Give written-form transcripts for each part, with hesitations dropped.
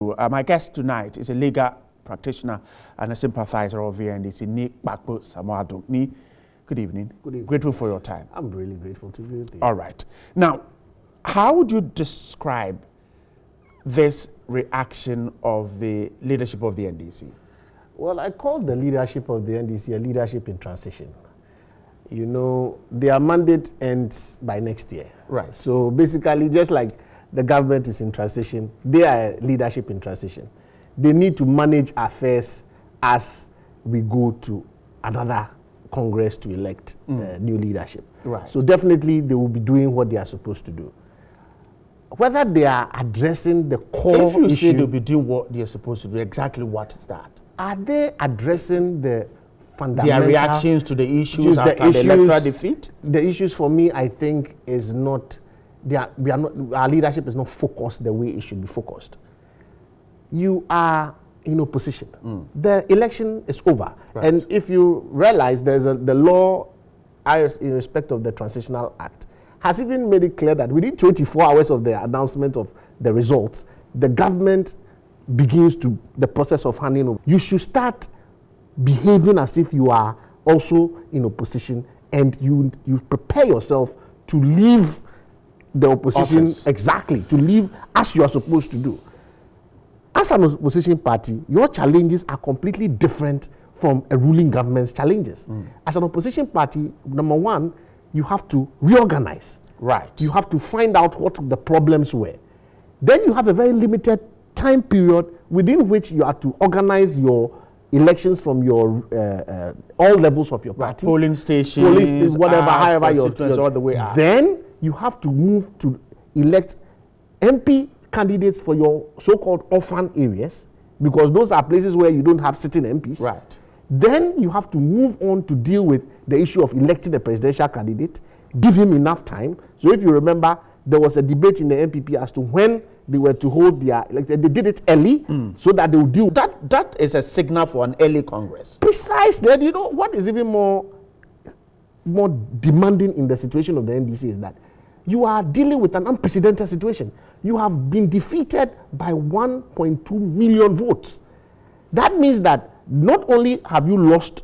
My guest tonight is a legal practitioner and a sympathizer of the NDC, Nick Bakpo Samoado. Good evening. Good evening. Grateful for your time. I'm really grateful to you. All right. Now, how would you describe this reaction of the leadership of the NDC? Well, I call the leadership of the NDC a leadership in transition. You know, their mandate ends by next year. Right. So basically, just like the government is in transition, they are leadership in transition. They need to manage affairs as we go to another Congress to elect new leadership. Right. So definitely they will be doing what they are supposed to do. Whether they are addressing the core issue... If you say they'll be doing what they are supposed to do, exactly what is that? Are they addressing the fundamental... Their reactions to the issues after the electoral defeat? The issues for me, I think, is not... our leadership is not focused the way it should be focused. You are in opposition. The election is over. Right. And if you realize there's the law in respect of the Transitional Act has even made it clear that within 24 hours of the announcement of the results, the government begins the process of handing over. You should start behaving as if you are also in opposition, and you prepare yourself to leave the opposition office. Exactly, to leave as you are supposed to do. As an opposition party, your challenges are completely different from a ruling government's challenges. As an opposition party, number one, you have to reorganize. Right. You have to find out what the problems were. Then you have a very limited time period within which you are to organize your elections from your all levels of your party. Polling stations, whatever, however you're all the way out. Then you have to move to elect MP candidates for your so-called orphan areas, because those are places where you don't have sitting MPs. Right. Then you have to move on to deal with the issue of electing a presidential candidate, give him enough time. So if you remember, there was a debate in the NPP as to when they were to hold their election. They did it early so that they would deal. That is a signal for an early Congress. Precisely. And you know what is even more demanding in the situation of the NDC is that you are dealing with an unprecedented situation. You have been defeated by 1.2 million votes. That means that not only have you lost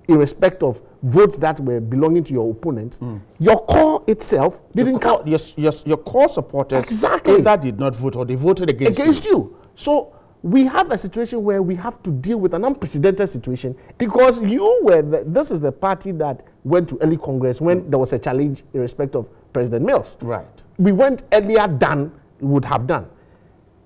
in respect of votes that were belonging to your opponent, your core itself didn't count. Your core supporters either did not vote or they voted against you. So we have a situation where we have to deal with an unprecedented situation, because this is the party that went to early Congress when there was a challenge in respect of President Mills. Right. We went earlier than we would have done.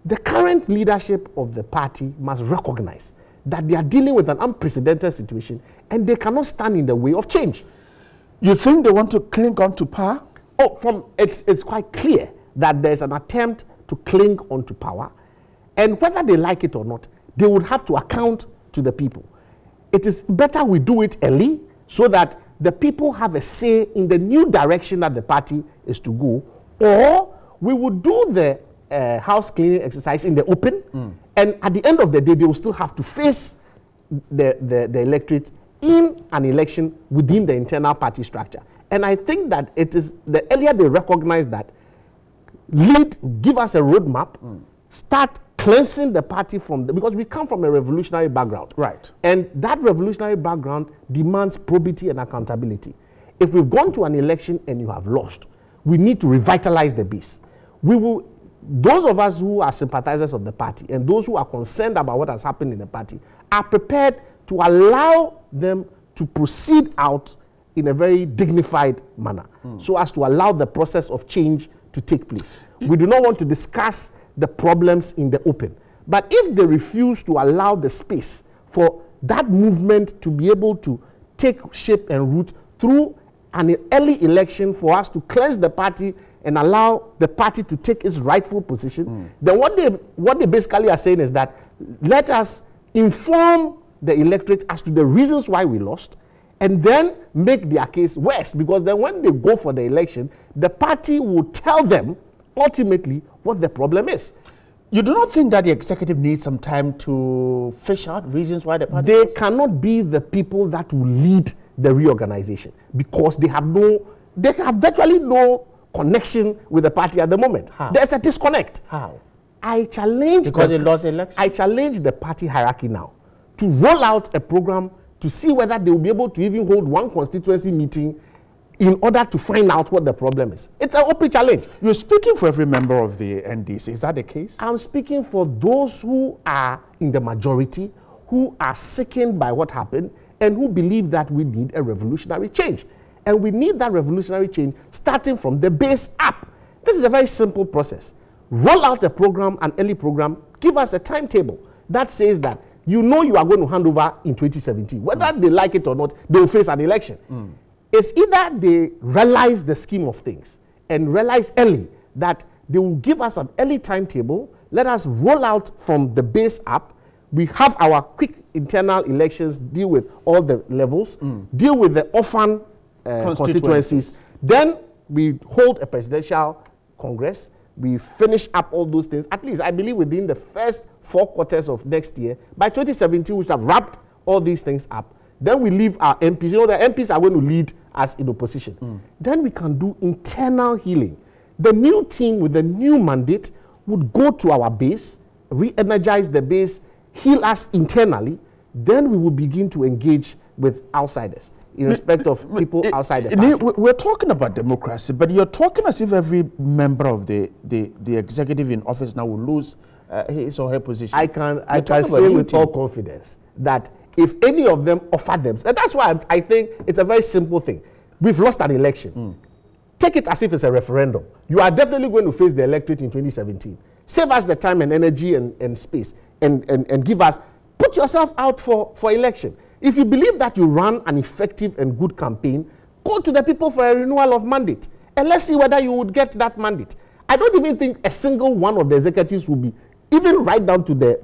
The current leadership of the party must recognize that they are dealing with an unprecedented situation and they cannot stand in the way of change. You think they want to cling on to power? It's quite clear that there's an attempt to cling on to power, and whether they like it or not, they would have to account to the people. It is better we do it early so that the people have a say in the new direction that the party is to go, or we would do the house cleaning exercise in the open, and at the end of the day, they will still have to face the electorate in an election within the internal party structure. And I think that it is the earlier they recognize that, give us a roadmap, start cleansing the party because we come from a revolutionary background. Right. And that revolutionary background demands probity and accountability. If we've gone to an election and you have lost, we need to revitalize the base. Those of us who are sympathizers of the party and those who are concerned about what has happened in the party are prepared to allow them to proceed out in a very dignified manner, so as to allow the process of change to take place. We do not want to discuss the problems in the open. But if they refuse to allow the space for that movement to be able to take shape and root through an early election for us to cleanse the party and allow the party to take its rightful position, then what they basically are saying is that let us inform the electorate as to the reasons why we lost, and then make their case worse, because then when they go for the election, the party will tell them ultimately what the problem is. You do not think that the executive needs some time to fish out reasons why the party... They cannot be the people that will lead the reorganization, because they have virtually no connection with the party at the moment. How? There's a disconnect. How? I challenge because they lost election. I challenge the party hierarchy now to roll out a program to see whether they will be able to even hold one constituency meeting in order to find out what the problem is. It's an open challenge. You're speaking for every member of the NDC. Is that the case? I'm speaking for those who are in the majority, who are sickened by what happened, and who believe that we need a revolutionary change. And we need that revolutionary change starting from the base up. This is a very simple process. Roll out a program, an early program, give us a timetable that says that you know you are going to hand over in 2017. Whether they like it or not, they will face an election. It's either they realize the scheme of things and realize early that they will give us an early timetable, let us roll out from the base up. We have our quick internal elections, deal with all the levels, deal with the orphan constituencies. Then we hold a presidential congress. We finish up all those things. At least, I believe within the first 4 quarters of next year, by 2017, we should have wrapped all these things up. Then we leave our MPs. You know, the MPs are going to lead us in opposition. Then we can do internal healing. The new team with the new mandate would go to our base, re-energize the base, heal us internally. Then we will begin to engage with outsiders in respect of people outside the party. We're talking about democracy, but you're talking as if every member of the executive in office now will lose his or her position. I can say with all confidence that if any of them offer them, and that's why I think it's a very simple thing. We've lost an election. Take it as if it's a referendum. You are definitely going to face the electorate in 2017. Save us the time and energy and space and give us, put yourself out for election. If you believe that you run an effective and good campaign, go to the people for a renewal of mandate and let's see whether you would get that mandate. I don't even think a single one of the executives will be, even right down to the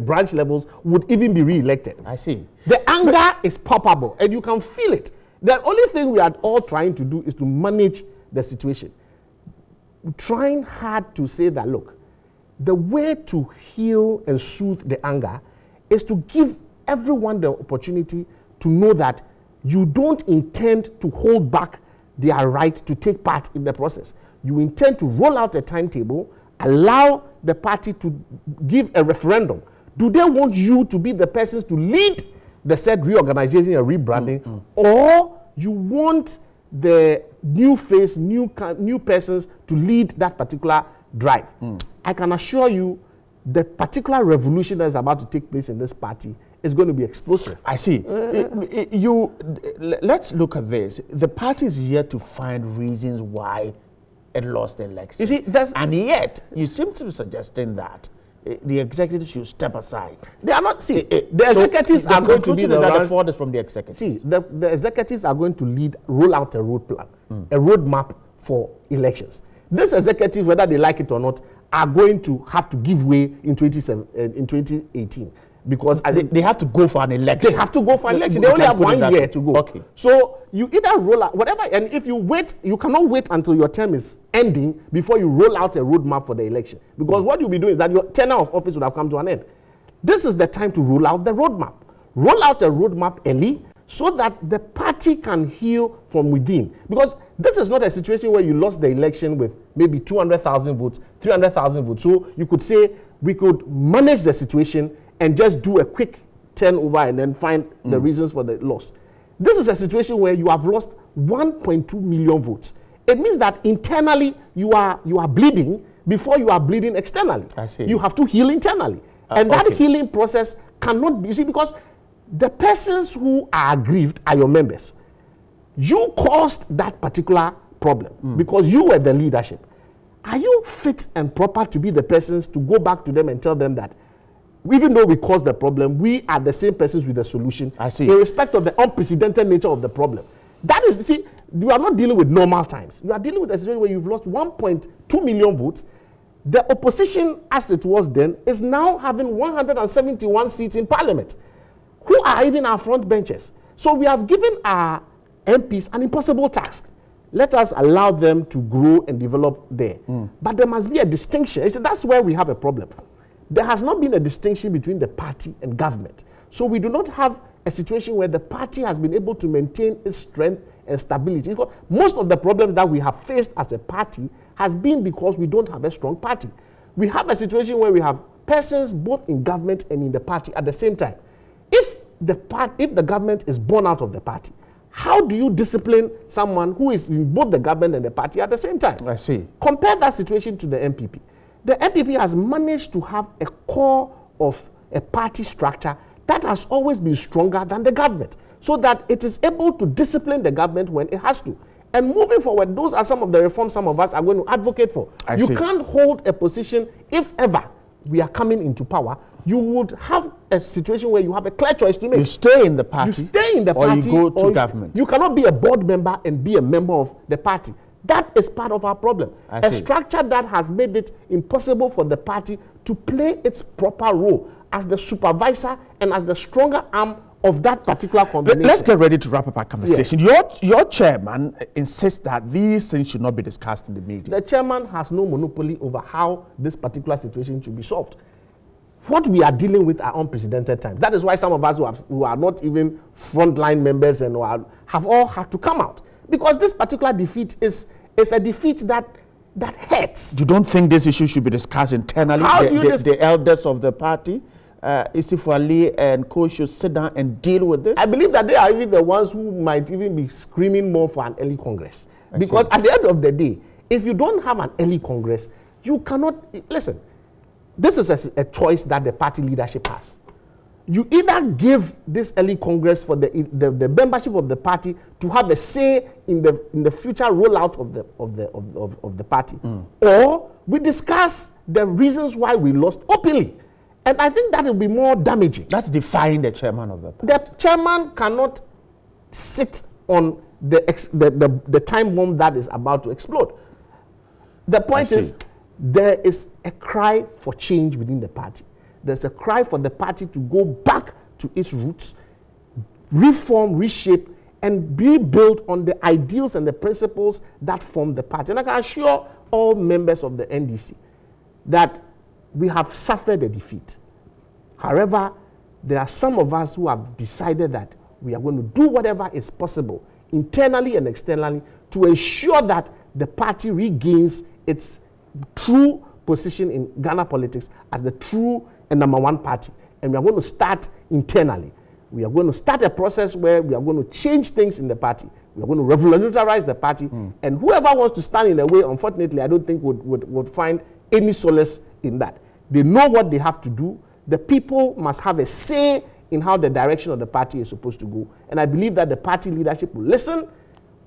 branch levels, would even be re-elected. I see. The anger is palpable and you can feel it. The only thing we are all trying to do is to manage the situation. Trying hard to say that, look, the way to heal and soothe the anger is to give everyone the opportunity to know that you don't intend to hold back their right to take part in the process. You intend to roll out a timetable, allow the party to give a referendum. Do they want you to be the persons to lead the said reorganization and rebranding, or you want the new face, new persons to lead that particular drive? I can assure you the particular revolution that is about to take place in this party is going to be explosive. I see. Let's look at this. The party is yet to find reasons why it lost the election. You see, and yet, you seem to be suggesting that the executives should step aside. They are not. See, the executives are going to be the ones. The fault is from the executives. See, the executives are going to roll out a road plan, a roadmap for elections. These executives, whether they like it or not, are going to have to give way in 2018 because they have to go for an election. They have to go for an election. They only have 1 year to go. Okay. So you either roll out whatever, and if you wait, you cannot wait until your term is ending before you roll out a roadmap for the election. Because what you'll be doing is that your tenure of office would have come to an end. This is the time to roll out the roadmap. Roll out a roadmap early so that the party can heal from within. Because this is not a situation where you lost the election with maybe 200,000 votes, 300,000 votes. So you could say we could manage the situation and just do a quick turnover and then find the reasons for the loss. This is a situation where you have lost 1.2 million votes. It means that internally you are bleeding before you are bleeding externally. I see. You have to heal internally. And that healing process cannot be, you see, because the persons who are aggrieved are your members. You caused that particular problem because you were the leadership. Are you fit and proper to be the persons to go back to them and tell them that even though we caused the problem, we are the same persons with the solution? I see. In respect of the unprecedented nature of the problem. That is, see, you are not dealing with normal times. You are dealing with a situation where you've lost 1.2 million votes. The opposition, as it was then, is now having 171 seats in parliament, who are even our front benches. So we have given our MPs an impossible task. Let us allow them to grow and develop there. But there must be a distinction. That's where we have a problem. There has not been a distinction between the party and government. So we do not have a situation where the party has been able to maintain its strength and stability. Because most of the problems that we have faced as a party has been because we don't have a strong party. We have a situation where we have persons both in government and in the party at the same time. If the government is born out of the party, how do you discipline someone who is in both the government and the party at the same time? I see. Compare that situation to the NPP. The NPP has managed to have a core of a party structure that has always been stronger than the government, so that it is able to discipline the government when it has to. And moving forward, those are some of the reforms some of us are going to advocate for. You can't hold a position if ever we are coming into power. You would have a situation where you have a clear choice to make. You stay in the party. You stay in the party. Or you go to government. You cannot be a board member and be a member of the party. That is part of our problem. A structure that has made it impossible for the party to play its proper role as the supervisor and as the stronger arm of that particular combination. Let's get ready to wrap up our conversation. Yes. Your chairman insists that these things should not be discussed in the media. The chairman has no monopoly over how this particular situation should be solved. What we are dealing with are unprecedented times. That is why some of us who are not even frontline members and have all had to come out. Because this particular defeat is a defeat that hurts. You don't think this issue should be discussed internally? The elders of the party, Isifo Ali and Co should sit down and deal with this? I believe that they are even the ones who might even be screaming more for an early Congress. Because at the end of the day, if you don't have an early Congress, you cannot... Listen, this is a choice that the party leadership has. You either give this early Congress for the membership of the party to have a say in the future rollout of the party, or we discuss the reasons why we lost openly. And I think that will be more damaging. That's defying the chairman of the party. The chairman cannot sit on the time bomb that is about to explode. The point is, there is a cry for change within the party. There's a cry for the party to go back to its roots, reform, reshape, and be built on the ideals and the principles that form the party. And I can assure all members of the NDC that we have suffered a defeat. However, there are some of us who have decided that we are going to do whatever is possible, internally and externally, to ensure that the party regains its true position in Ghana politics as the true and number one party. And we are going to start internally. We are going to start a process where we are going to change things in the party. We are going to revolutionize the party. And whoever wants to stand in the way, unfortunately, I don't think would find any solace in that. They know what they have to do. The people must have a say in how the direction of the party is supposed to go. And I believe that the party leadership will listen,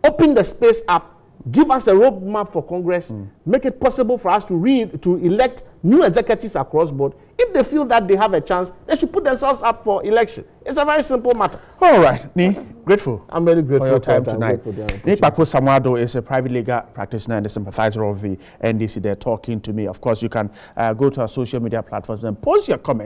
open the space up, give us a roadmap for Congress, make it possible for us to elect new executives across board. If they feel that they have a chance, they should put themselves up for election. It's a very simple matter. All right, Ni, grateful. I'm very grateful for your time tonight. Ni Kpakpo Samuado is a private legal practitioner and a sympathizer of the NDC. They're talking to me. Of course, you can go to our social media platforms and post your comments.